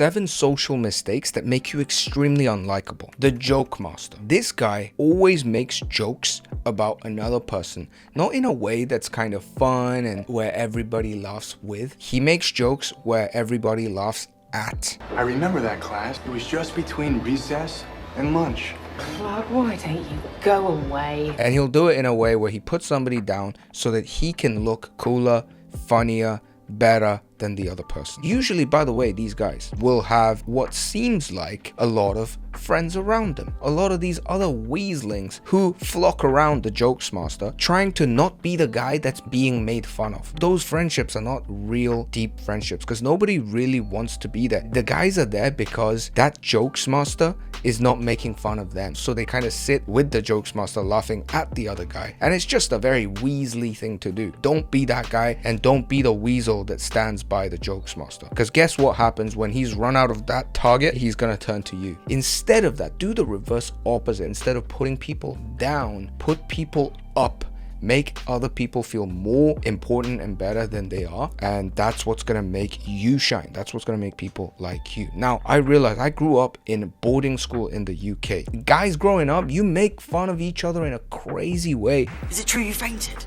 7 social mistakes that make you extremely unlikable. The joke master. This guy always makes jokes about another person, not in a way that's kind of fun and where everybody laughs with. He makes jokes where everybody laughs at. I remember that class. It was just between recess and lunch. Clark, why don't you go away? And he'll do it in a way where he puts somebody down so that he can look cooler, funnier, better than the other person. Usually, by the way, these guys will have what seems like a lot of friends around them. A lot of these other weaslings who flock around the jokes master, trying to not be the guy that's being made fun of. Those friendships are not real deep friendships because nobody really wants to be there. The guys are there because that jokes master is not making fun of them. So they kind of sit with the jokes master laughing at the other guy. And it's just a very Weasley thing to do. Don't be that guy and don't be the weasel that stands by the jokes master. Because guess what happens when he's run out of that target? He's gonna turn to you. Instead of that, do the reverse opposite. Instead of putting people down, put people up. Make other people feel more important and better than they are, and that's what's gonna make you shine. That's what's gonna make people like you. Now, I realize I grew up in boarding school in the UK. Guys growing up, you make fun of each other in a crazy way. Is it true you fainted?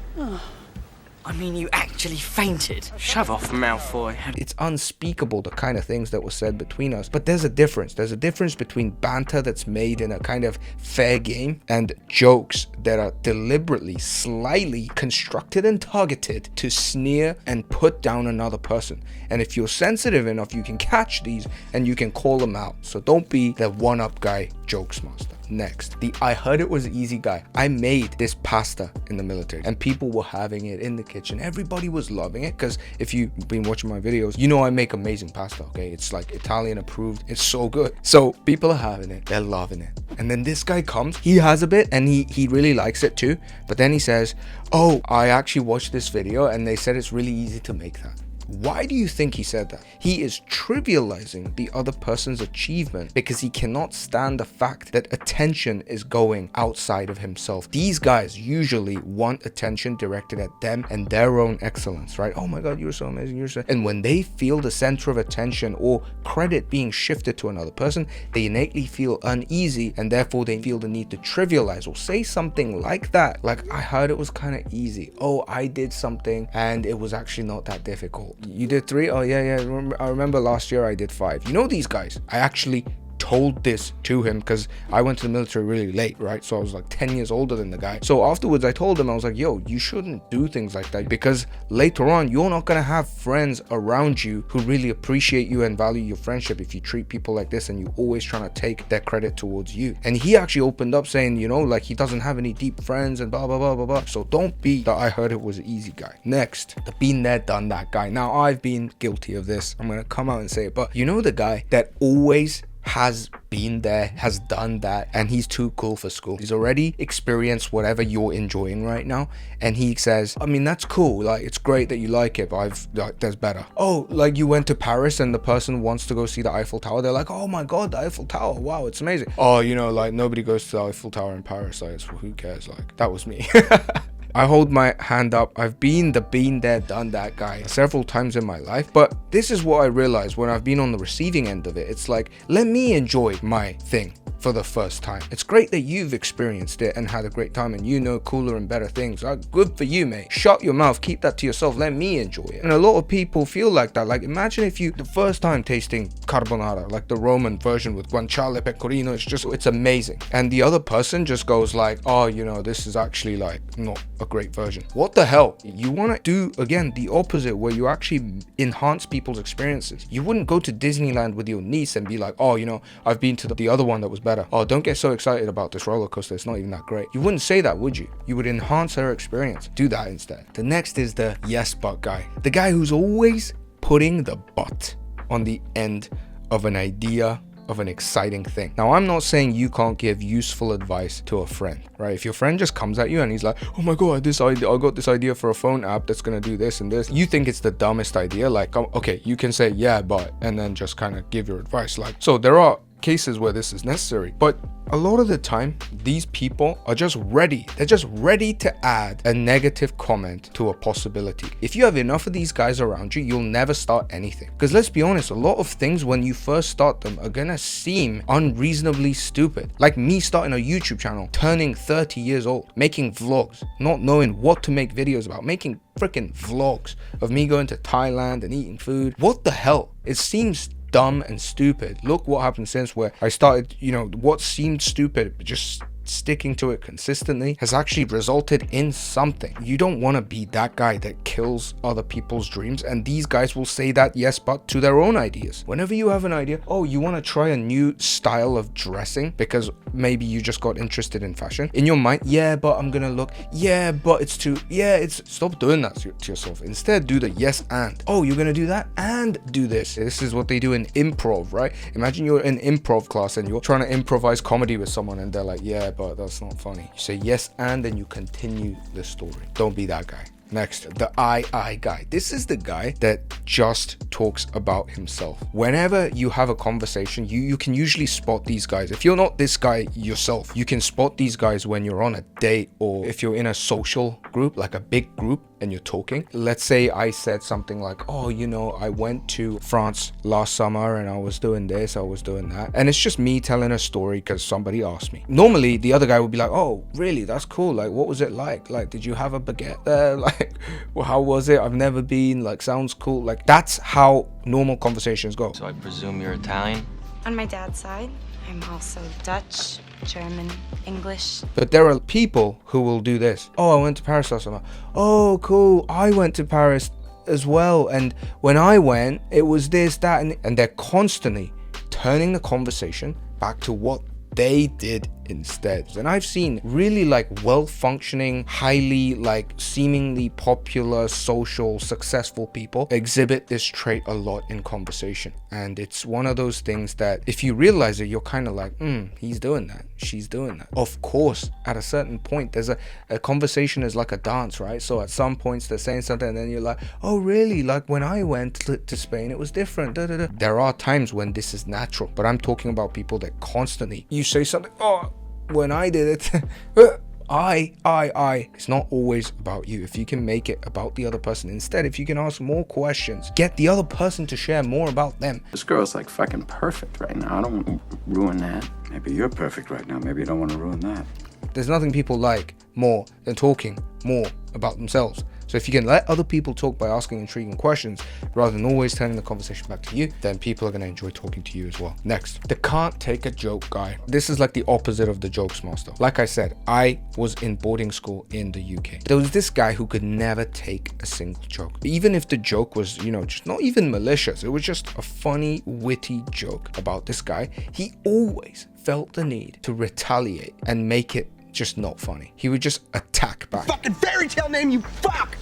I mean, you actually fainted. Shove off, Malfoy. It's unspeakable, the kind of things that were said between us. But there's a difference. There's a difference between banter that's made in a kind of fair game and jokes that are deliberately, slightly constructed and targeted to sneer and put down another person. And if you're sensitive enough, you can catch these and you can call them out. So don't be the one-up guy jokes master. Next, the I heard it was easy guy. I made this pasta in the military and people were having it in the kitchen. Everybody was loving it because if you've been watching my videos, you know I make amazing pasta, okay? It's like Italian approved. It's so good. So people are having it. They're loving it. And then this guy comes, he has a bit and he really likes it too. But then he says, oh, I actually watched this video and they said it's really easy to make that. Why do you think he said that? He is trivializing the other person's achievement because he cannot stand the fact that attention is going outside of himself. These guys usually want attention directed at them and their own excellence, right? Oh my God, you're so amazing, you're so... And when they feel the center of attention or credit being shifted to another person, they innately feel uneasy and therefore they feel the need to trivialize or say something like that. Like, I heard it was kind of easy. Oh, I did something and it was actually not that difficult. You did 3? Oh yeah, I remember last year I did 5. You know these guys, I actually told this to him because I went to the military really late, right? So I was like 10 years older than the guy. So afterwards I told him, I was like, yo, you shouldn't do things like that because later on you're not gonna have friends around you who really appreciate you and value your friendship if you treat people like this and you're always trying to take their credit towards you. And he actually opened up saying, you know, like he doesn't have any deep friends and blah blah blah blah blah. So don't be the I heard it was easy guy. Next, the been there done that guy. Now I've been guilty of this. I'm gonna come out and say it, but you know the guy that always has been there, has done that, and he's too cool for school. He's already experienced whatever you're enjoying right now, and he says, I mean, that's cool, like it's great that you like it, but there's better. Oh, like you went to Paris and the person wants to go see the Eiffel Tower. They're like, oh my God, the Eiffel Tower, wow, it's amazing. Oh, you know, like nobody goes to the Eiffel Tower in Paris, like who cares? Like that was me. I hold my hand up. I've been the been there, done that guy several times in my life. But this is what I realized when I've been on the receiving end of it. It's like, let me enjoy my thing for the first time. It's great that you've experienced it and had a great time and you know cooler and better things. Good for you, mate. Shut your mouth. Keep that to yourself. Let me enjoy it. And a lot of people feel like that. Like imagine if you, the first time tasting carbonara, like the Roman version with guanciale, pecorino, it's amazing. And the other person just goes like, oh, you know, this is actually like not a great version. What the hell? You want to do, again, the opposite where you actually enhance people's experiences. You wouldn't go to Disneyland with your niece and be like, oh, you know, I've been to the other one that was better. Oh, don't get so excited about this roller coaster. It's not even that great. You wouldn't say that, would you? You would enhance her experience. Do that instead. The next is the yes but guy. The guy who's always putting the but on the end of an idea, of an exciting thing. Now, I'm not saying you can't give useful advice to a friend, right? If your friend just comes at you and he's like, oh my God, I got this idea for a phone app that's gonna do this and this. You think it's the dumbest idea. Like, okay, you can say, yeah, but, and then just kind of give your advice. Like, so there are cases where this is necessary. But a lot of the time, these people are just ready. They're just ready to add a negative comment to a possibility. If you have enough of these guys around you, you'll never start anything. Because let's be honest, a lot of things when you first start them are gonna seem unreasonably stupid. Like me starting a YouTube channel, turning 30 years old, making vlogs, not knowing what to make videos about, making freaking vlogs of me going to Thailand and eating food. What the hell? It seems dumb and stupid. Look what happened since, where I started, what seemed stupid, just sticking to it consistently has actually resulted in something. You don't want to be that guy that kills other people's dreams, and these guys will say that yes but to their own ideas. Whenever you have an idea, oh, you want to try a new style of dressing because maybe you just got interested in fashion, in your mind, yeah but I'm gonna look, yeah but it's too, yeah it's, stop doing that to yourself. Instead do the yes and, oh you're gonna do that and do this. This is what they do in improv, right? Imagine you're in improv class and you're trying to improvise comedy with someone and they're like, yeah but that's not funny. You say yes and then you continue the story. Don't be that guy. Next, the I guy. This is the guy that just talks about himself. Whenever you have a conversation, you can usually spot these guys. If you're not this guy yourself, you can spot these guys when you're on a date, or if you're in a social group, like a big group, and you're talking. Let's say I said something like, oh, I went to France last summer and I was doing this, I was doing that. And it's just me telling a story because somebody asked me. Normally, the other guy would be like, oh, really? That's cool. Like, what was it like? Like, did you have a baguette there? Like, well, how was it? I've never been. Like, sounds cool. Like, that's how normal conversations go. So I presume you're Italian? On my dad's side, I'm also Dutch, German, English. But there are people who will do this. Oh, I went to Paris last summer. Oh, cool. I went to Paris as well. And when I went, it was this, that, and they're constantly turning the conversation back to what they did instead. And I've seen really well-functioning, highly seemingly popular, social, successful people exhibit this trait a lot in conversation. And it's one of those things that if you realize it, you're kind of like, he's doing that, she's doing that. Of course, at a certain point, there's a conversation is like a dance, right? So at some points they're saying something and then you're like, oh really? Like when I went to Spain, it was different. There are times when this is natural, but I'm talking about people that constantly, you say something, oh, when I did it, I. It's not always about you. If you can make it about the other person, instead, if you can ask more questions, get the other person to share more about them. This girl's like fucking perfect right now. I don't want to ruin that. Maybe you're perfect right now. Maybe you don't want to ruin that. There's nothing people like more than talking more about themselves. So if you can let other people talk by asking intriguing questions rather than always turning the conversation back to you, then people are going to enjoy talking to you as well. Next, the can't take a joke guy. This is like the opposite of the jokes master. Like I said, I was in boarding school in the UK. There was this guy who could never take a single joke. Even if the joke was, just not even malicious, it was just a funny, witty joke about this guy. He always felt the need to retaliate and make it just not funny. He would just attack back. Fucking fairy tale name, you fuck!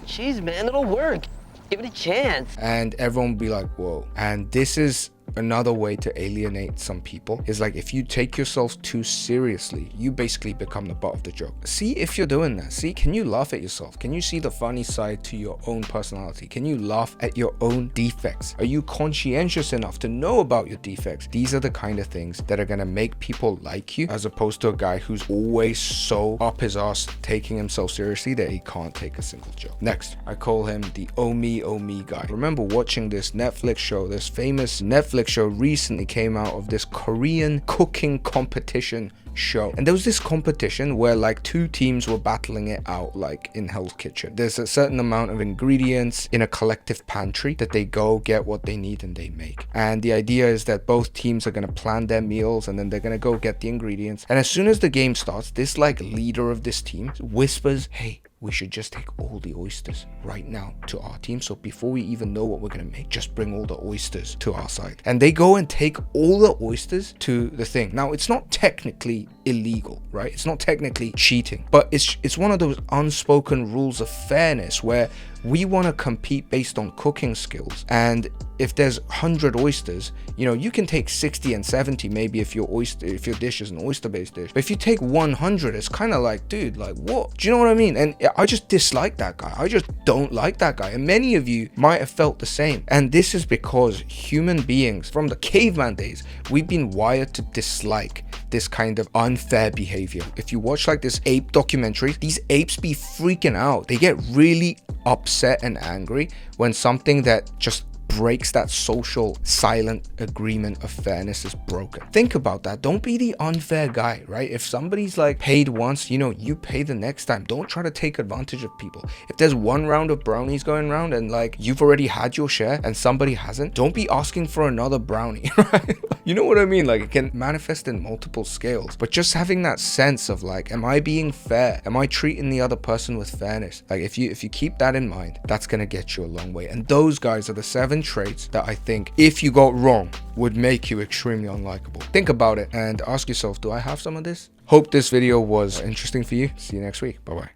Jeez, man, it'll work. Give it a chance. And everyone would be like, whoa. And this is another way to alienate some people, is like if you take yourself too seriously, you basically become the butt of the joke. See if you're doing that. See, can you laugh at yourself? Can you see the funny side to your own personality? Can you laugh at your own defects? Are you conscientious enough to know about your defects? These are the kind of things that are gonna make people like you, as opposed to a guy who's always so up his ass taking himself seriously that he can't take a single joke. Next, I call him the oh me guy. Remember watching this Netflix show, this famous Netflix show recently came out of this Korean cooking competition show, and there was this competition where two teams were battling it out in Hell's Kitchen. There's a certain amount of ingredients in a collective pantry that they go get what they need and they make, and the idea is that both teams are going to plan their meals and then they're going to go get the ingredients, and as soon as the game starts, this leader of this team whispers, hey, we should just take all the oysters right now to our team. So before we even know what we're going to make, just bring all the oysters to our side. And they go and take all the oysters to the thing. Now, it's not technically illegal, right? It's not technically cheating, but it's one of those unspoken rules of fairness where We want to compete based on cooking skills, and if there's 100 oysters, you know, you can take 60 and 70 maybe if your dish is an oyster-based dish. But if you take 100, it's kind of like, dude, like what? Do you know what I mean? And I just dislike that guy. I just don't like that guy. And many of you might have felt the same. And this is because human beings from the caveman days, we've been wired to dislike this kind of unfair behavior. If you watch like this ape documentary, these apes be freaking out. They get really upset and angry when something that just breaks that social silent agreement of fairness is broken. Think about that. Don't be the unfair guy, right? If somebody's like paid once, you know, you pay the next time. Don't try to take advantage of people. If there's one round of brownies going around and like you've already had your share and somebody hasn't, don't be asking for another brownie, right? You know what I mean? Like, it can manifest in multiple scales, but just having that sense of like, am I being fair? Am I treating the other person with fairness? Like, if you keep that in mind, that's gonna get you a long way. And those guys are the 7 traits that I think, if you got wrong, would make you extremely unlikable. Think about it and ask yourself, do I have some of this? Hope this video was interesting for you. See you next week. Bye bye.